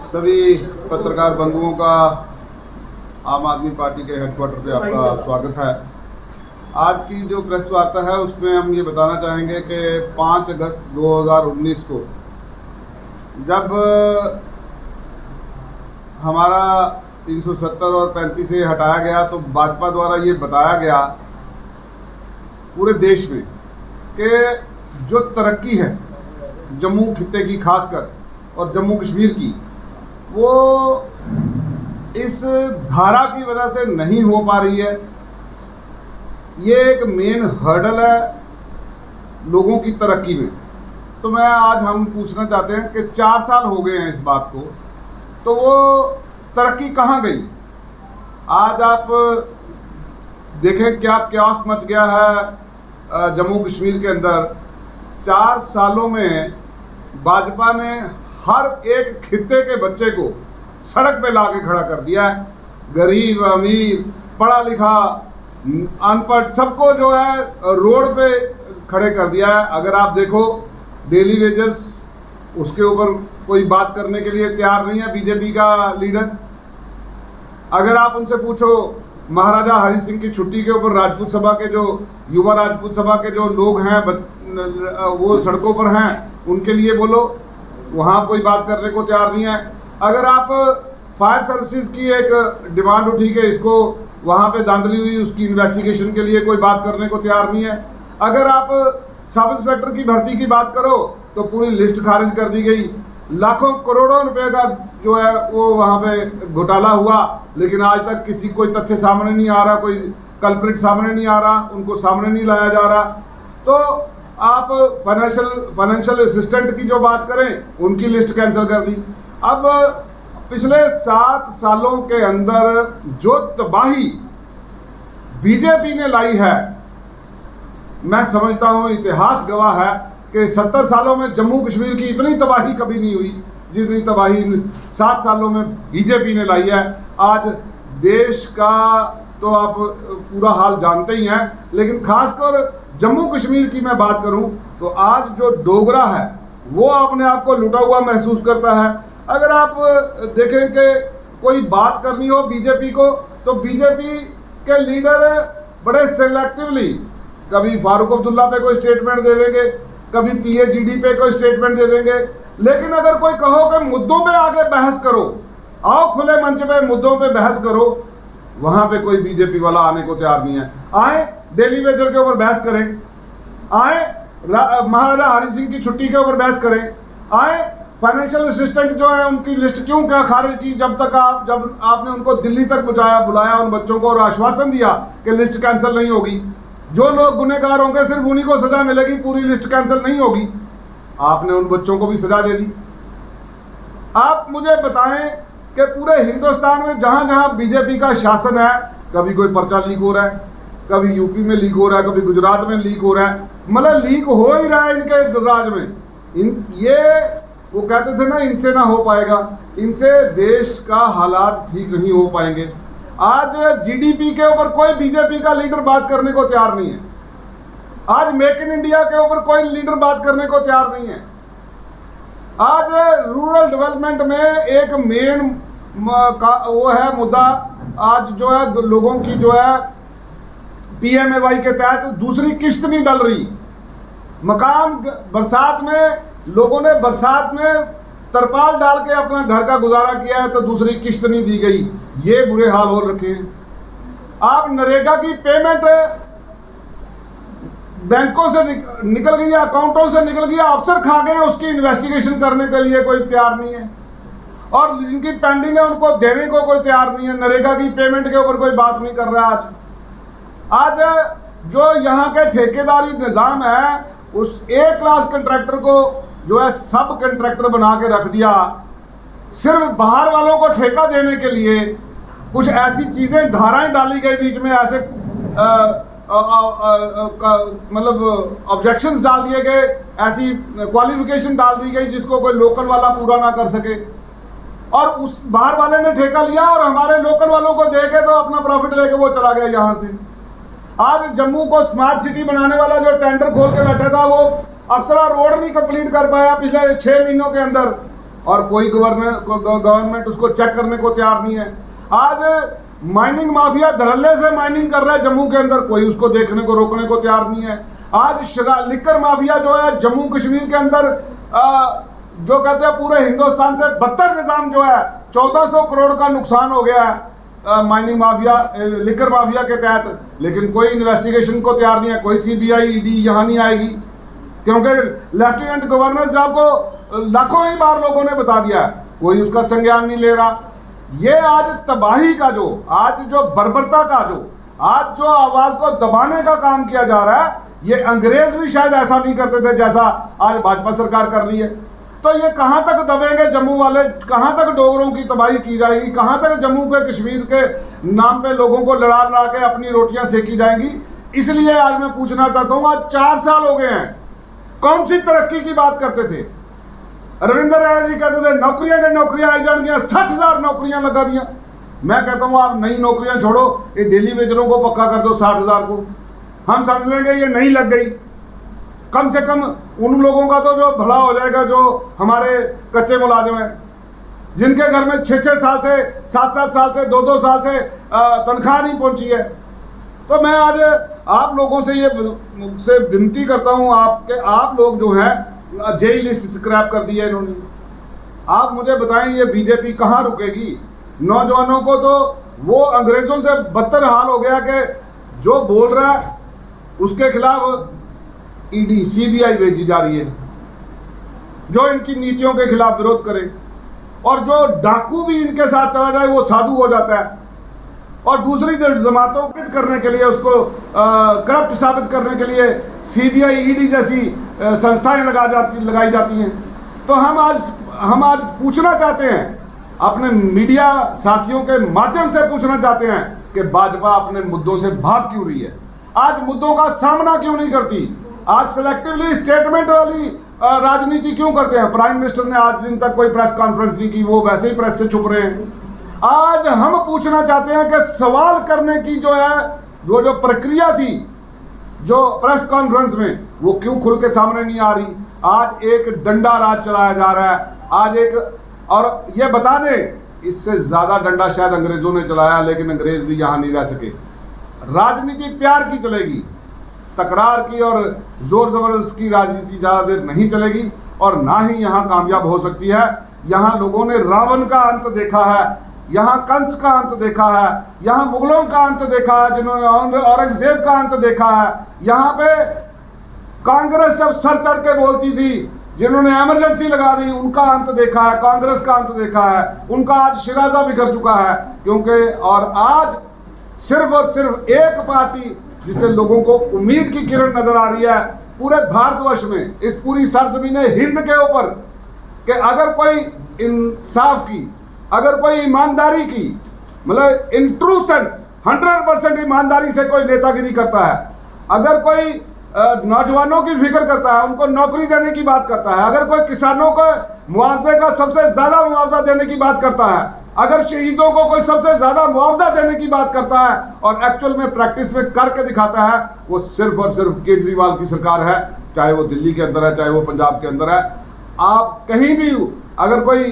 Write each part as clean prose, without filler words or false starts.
सभी पत्रकार बंधुओं का आम आदमी पार्टी के हेडक्वार्टर पे आपका स्वागत है। आज की जो प्रेस वार्ता है उसमें हम ये बताना चाहेंगे कि 5 अगस्त 2019 को जब हमारा 370 और 35 से हटाया गया तो भाजपा द्वारा ये बताया गया पूरे देश में कि जो तरक्की है जम्मू खित्ते की खासकर और जम्मू कश्मीर की, वो इस धारा की वजह से नहीं हो पा रही है। ये एक मेन हर्डल है लोगों की तरक्की में। तो मैं आज हम पूछना चाहते हैं कि 4 साल हो गए हैं इस बात को, तो वो तरक्की कहाँ गई? आज आप देखें क्या क्यास मच गया है जम्मू कश्मीर के अंदर। 4 सालों में भाजपा ने हर एक खित्ते के बच्चे को सड़क पे ला के खड़ा कर दिया है। गरीब, अमीर, पढ़ा लिखा, अनपढ़, सबको जो है रोड पे खड़े कर दिया है। अगर आप देखो डेली वेजर्स, उसके ऊपर कोई बात करने के लिए तैयार नहीं है बीजेपी का लीडर। अगर आप उनसे पूछो महाराजा हरि सिंह की छुट्टी के ऊपर राजपूत सभा के जो युवा राजपूत सभा के जो लोग हैं वो सड़कों पर हैं, उनके लिए बोलो, वहाँ कोई बात करने को तैयार नहीं है। अगर आप फायर सर्विसेज की एक डिमांड उठी कि इसको वहाँ पे धांधली हुई, उसकी इन्वेस्टिगेशन के लिए कोई बात करने को तैयार नहीं है। अगर आप सब इंस्पेक्टर की भर्ती की बात करो तो पूरी लिस्ट खारिज कर दी गई। लाखों करोड़ों रुपए का जो है वो वहाँ पे घोटाला हुआ, लेकिन आज तक किसी कोई तथ्य सामने नहीं आ रहा, कोई कल्प्रिट सामने नहीं आ रहा, उनको सामने नहीं लाया जा रहा। तो आप फाइनेंशियल असिस्टेंट की जो बात करें, उनकी लिस्ट कैंसिल कर दी। अब पिछले 7 सालों के अंदर जो तबाही बीजेपी ने लाई है, मैं समझता हूं इतिहास गवाह है कि 70 सालों में जम्मू कश्मीर की इतनी तबाही कभी नहीं हुई जितनी तबाही 7 सालों में बीजेपी ने लाई है। आज देश का तो आप पूरा हाल जानते ही हैं, लेकिन खासकर जम्मू कश्मीर की मैं बात करूं तो आज जो डोगरा है वो अपने आप को लुटा हुआ महसूस करता है। अगर आप देखें कि कोई बात करनी हो बीजेपी को, तो बीजेपी के लीडर बड़े सिलेक्टिवली कभी फारूक अब्दुल्ला पे कोई स्टेटमेंट दे देंगे, कभी पीएचईडी पे कोई स्टेटमेंट दे देंगे। लेकिन अगर कोई कहो कि मुद्दों पे आगे बहस करो, आओ खुले मंच पे मुद्दों पे बहस करो, वहां पे कोई बीजेपी वाला आने को तैयार नहीं है। आए डेली वेजर के ऊपर बहस करें, आए महाराजा हरि सिंह की छुट्टी के ऊपर बहस करें, आए फाइनेंशियल असिस्टेंट जो है उनकी लिस्ट क्यों क्या खारिज की जब आपने उनको दिल्ली तक बुलाया उन बच्चों को और आश्वासन दिया कि लिस्ट कैंसिल नहीं होगी। जो लोग गुनहगार होंगे सिर्फ उन्हीं को सजा मिलेगी, पूरी लिस्ट कैंसिल नहीं होगी। आपने उन बच्चों को भी सजा दे दी। आप मुझे बताएं कि पूरे हिंदुस्तान में जहां जहां बीजेपी का शासन है, कभी कोई पर्चा लीक हो रहा है, कभी यूपी में लीक हो रहा है, कभी गुजरात में लीक हो रहा है, मतलब लीक हो ही रहा है इनके राज में। ये वो कहते थे ना, इनसे ना हो पाएगा, इनसे देश का हालात ठीक नहीं हो पाएंगे। आज जीडीपी के ऊपर कोई बीजेपी का लीडर बात करने को तैयार नहीं है। आज मेक इन इंडिया के ऊपर कोई लीडर बात करने को तैयार नहीं है। आज रूरल डेवलपमेंट में एक मेन वो है मुद्दा, आज जो है लोगों की जो है पीएमएवाई के तहत दूसरी किश्त नहीं डल रही। मकान बरसात में लोगों ने बरसात में तरपाल डाल के अपना घर का गुजारा किया है, तो दूसरी किश्त नहीं दी गई। ये बुरे हाल हो रखे हैं। आप नरेगा की पेमेंट बैंकों से निकल गई, अकाउंटों से निकल गई, अफसर खा गए, उसकी इन्वेस्टिगेशन करने के लिए कोई तैयार नहीं है, और जिनकी पेंडिंग है उनको देने को कोई तैयार नहीं है। नरेगा की पेमेंट के ऊपर कोई बात नहीं कर रहा है। आज जो यहाँ के ठेकेदारी निज़ाम है, उस एक क्लास कंट्रैक्टर को जो है सब कंट्रैक्टर बना के रख दिया, सिर्फ बाहर वालों को ठेका देने के लिए। कुछ ऐसी चीज़ें, धाराएं डाली गई बीच में, ऐसे मतलब ऑब्जेक्शंस डाल दिए गए, ऐसी क्वालिफिकेशन डाल दी गई जिसको कोई लोकल वाला पूरा ना कर सके, और उस बाहर वाले ने ठेका लिया और हमारे लोकल वालों को दे के तो अपना प्रॉफिट लेके वो चला गया यहाँ से। आज जम्मू को स्मार्ट सिटी बनाने वाला जो टेंडर खोल के बैठा था, वो अप्सरा रोड नहीं कंप्लीट कर पाया पिछले 6 महीनों के अंदर, और कोई गवर्नमेंट उसको चेक करने को तैयार नहीं है। आज माइनिंग माफिया धड़ल्ले से माइनिंग कर रहा है जम्मू के अंदर, कोई उसको देखने को रोकने को तैयार नहीं है। आज लिकर माफिया जो है जम्मू कश्मीर के अंदर जो कहते हैं पूरे हिंदुस्तान से बदतर निज़ाम जो है, 1400 करोड़ का नुकसान हो गया है माइनिंग माफिया लिकर माफिया के तहत, लेकिन कोई इन्वेस्टिगेशन को तैयार नहीं है। कोई सीबीआई ईडी यहाँ नहीं आएगी, क्योंकि लेफ्टिनेंट गवर्नर साहब को लाखों ही बार लोगों ने बता दिया है, कोई उसका संज्ञान नहीं ले रहा। ये आज तबाही का आज जो बर्बरता का आज जो आवाज को दबाने का काम किया जा रहा है, ये अंग्रेज भी शायद ऐसा नहीं करते थे जैसा आज भाजपा सरकार कर रही है। तो ये कहां तक दबेंगे जम्मू वाले, कहां तक डोगरों की तबाही की जाएगी, कहां तक जम्मू के कश्मीर के नाम पे लोगों को लड़ा लड़ा के अपनी रोटियां सेकी जाएंगी। इसलिए आज मैं पूछना चाहता हूं, आज 4 साल हो गए हैं, कौन सी तरक्की की बात करते थे? रविंद्र राणा जी कहते थे नौकरियां के नौकरियां आई जान गया, 60,000 नौकरियां लगा दिया। मैं कहता हूं आप नई नौकरियां छोड़ो, ये डेली वेजरों को पक्का कर दो 60,000 को, हम समझ लेंगे ये नहीं लग गई। कम से कम उन लोगों का तो जो भला हो जाएगा जो हमारे कच्चे मुलाजिम हैं, जिनके घर में 6-6 साल से 7-7 साल से 2-2 साल से तनख्वाह नहीं पहुंची है। तो मैं आज आप लोगों से ये विनती करता हूं आप लोग जो है जेई लिस्ट स्क्रैप कर दी है इन्होंने। आप मुझे बताएं ये बीजेपी कहाँ रुकेगी? नौजवानों को तो वो अंग्रेजों से बदतर हाल हो गया कि जो बोल रहा है उसके खिलाफ ईडी सीबीआई भेजी जा रही है, जो इनकी नीतियों के खिलाफ विरोध करे, और जो डाकू भी इनके साथ चला जाए वो साधु हो जाता है, और दूसरी जमातों को करने के लिए उसको करप्ट साबित करने के लिए सीबीआई ईडी जैसी संस्थाएं लगाई जाती हैं। तो हम आज पूछना चाहते हैं, अपने मीडिया साथियों के माध्यम से पूछना चाहते हैं कि भाजपा अपने मुद्दों से भाग क्यों रही है? आज मुद्दों का सामना क्यों नहीं करती? आज सिलेक्टिवली स्टेटमेंट वाली राजनीति क्यों करते हैं? प्राइम मिनिस्टर ने आज दिन तक कोई प्रेस कॉन्फ्रेंस नहीं की, वो वैसे ही प्रेस से छुप रहे हैं। आज हम पूछना चाहते हैं कि सवाल करने की जो है वो जो प्रक्रिया थी जो प्रेस कॉन्फ्रेंस में, वो क्यों खुल के सामने नहीं आ रही? आज एक डंडा राज चलाया जा रहा है, आज एक, और ये बता दें इससे ज्यादा डंडा शायद अंग्रेजों ने चलाया, लेकिन अंग्रेज भी यहां नहीं रह सके। राजनीति प्यार की चलेगी, तकरार की और जोर जबरदस्त की राजनीति ज्यादा देर नहीं चलेगी, और ना ही यहां कामयाब हो सकती है। यहां लोगों ने रावण का अंत देखा है, यहाँ कंस का अंत देखा है, यहाँ मुगलों का अंत देखा है, जिन्होंने औरंगजेब का अंत देखा है। यहाँ पे कांग्रेस जब सर चढ़ के बोलती थी, जिन्होंने इमरजेंसी लगा दी, उनका अंत देखा है, कांग्रेस का अंत देखा है, उनका आज शिराजा बिखर चुका है। क्योंकि और आज सिर्फ और सिर्फ एक पार्टी जिससे लोगों को उम्मीद की किरण नजर आ रही है पूरे भारतवर्ष में, इस पूरी सरजमीन हिंद के ऊपर, कि अगर कोई इंसाफ की, अगर कोई ईमानदारी की, मतलब इन ट्रू सेंस 100% ईमानदारी से कोई नेतागिरी करता है, अगर कोई नौजवानों की फिक्र करता है, उनको नौकरी देने की बात करता है, अगर कोई किसानों को मुआवजे का सबसे ज्यादा मुआवजा देने की बात करता है, अगर शहीदों को कोई सबसे ज्यादा मुआवजा देने की बात करता है और एक्चुअल में प्रैक्टिस में करके दिखाता है, वो सिर्फ और सिर्फ केजरीवाल की सरकार है। चाहे वो दिल्ली के अंदर है, चाहे वो पंजाब के अंदर है। आप कहीं भी अगर कोई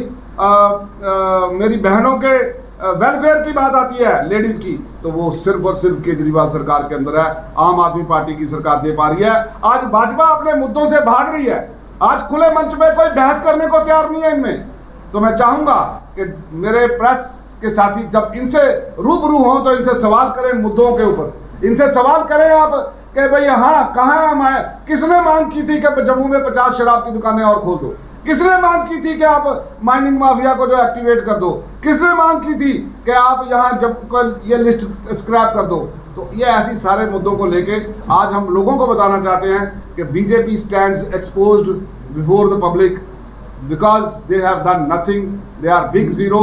मेरी बहनों के वेलफेयर की बात आती है, लेडीज की, तो वो सिर्फ और सिर्फ केजरीवाल सरकार के अंदर है, आम आदमी पार्टी की सरकार दे पा रही है। आज भाजपा अपने मुद्दों से भाग रही है, आज खुले मंच में कोई बहस करने को तैयार नहीं है इनमें। तो मैं चाहूंगा कि मेरे प्रेस के साथी जब इनसे रूबरू हों तो इनसे सवाल करें मुद्दों के ऊपर, इनसे सवाल करें आप कि भाई हाँ कहाँ किसने मांग की थी कि जम्मू में 50 शराब की दुकानें और खोल दो? किसने मांग की थी कि आप माइनिंग माफिया को जो एक्टिवेट कर दो? किसने मांग की थी कि आप यहाँ जब ये लिस्ट स्क्रैप कर दो? तो ये ऐसी सारे मुद्दों को लेके आज हम लोगों को बताना चाहते हैं कि BJP stands exposed before the public because they have done nothing, they are big zero.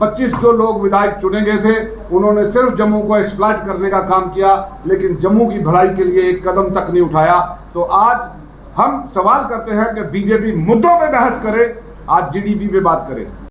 25 जो लोग विधायक चुने गए थे उन्होंने सिर्फ जम्मू को एक्सप्लॉइट करने का काम किया, लेकिन जम्मू की भलाई के लिए एक कदम तक नहीं उठाया। तो आज हम सवाल करते हैं कि बीजेपी मुद्दों पे बहस करे, आज जीडीपी पे बात करे।